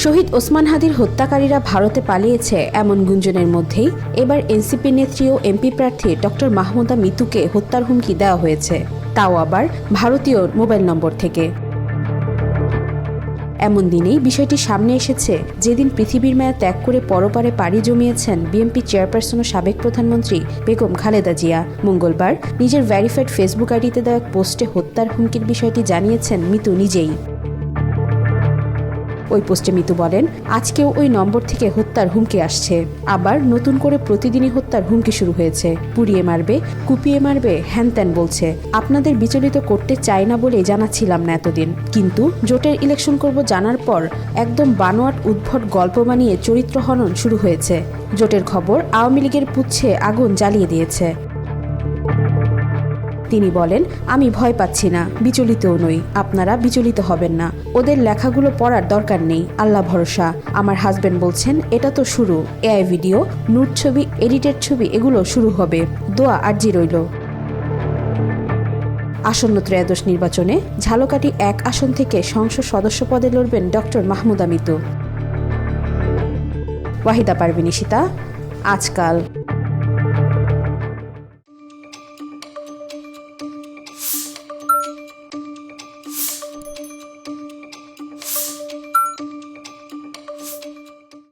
শহীদ ওসমান হাদির হত্যাকারীরা ভারতে পালিয়েছে এমন গুঞ্জনের মধ্যেই এবার এনসিপি নেত্রী ও এমপি প্রার্থী ডক্টর মাহমুদা মিতুকে হত্যার হুমকি দেওয়া হয়েছে, তাও আবার ভারতীয় মোবাইল নম্বর থেকে। এমন দিনেই বিষয়টি সামনে এসেছে যেদিন পৃথিবীর মায়া ত্যাগ করে পরপারে পাড়ি জমিয়েছেন বিএনপি চেয়ারপারসন ও সাবেক প্রধানমন্ত্রী বেগম খালেদা জিয়া। মঙ্গলবার নিজের ভেরিফাইড ফেসবুক আইডিতে দেওয়া এক পোস্টে হত্যার হুমকির বিষয়টি জানিয়েছেন মিতু নিজেই। ওই পোস্টে মিতু বলেন, আজকেও ওই নম্বর থেকে হত্যার হুমকি আসছে, আবার নতুন করে প্রতিদিনই হত্যার হুমকি শুরু হয়েছে, পুড়িয়ে মারবে, কুপিয়ে মারবে, হ্যান ত্যান বলছে। আপনাদের বিচলিত করতে চাই না বলে জানাচ্ছিলাম না এতদিন, কিন্তু জোটের ইলেকশন করব জানার পর একদম বানোয়াট উদ্ভট গল্প বানিয়ে চরিত্র হনন শুরু হয়েছে। জোটের খবর আওয়ামী লীগের পুচ্ছে আগুন জ্বালিয়ে দিয়েছে। তিনি বলেন, আমি ভয় পাচ্ছি না, বিচলিতও নই, আপনারা বিচলিত হবেন না। ওদের লেখাগুলো পড়ার দরকার নেই, আল্লাহ ভরসা। আমার হাজবেন্ড বলছেন এটা তো শুরু, এআই ভিডিও, নুট ছবি, এডিটেড ছবি এগুলো শুরু হবে, দোয়া আরজি রইল। আসন্ন ত্রয়োদশ নির্বাচনে ঝালকাঠি 1 আসন থেকে সংসদ সদস্য পদে লড়বেন ডক্টর মাহমুদা মিতু। ওয়াহিদা পারভিন ইশিতা, আজকাল।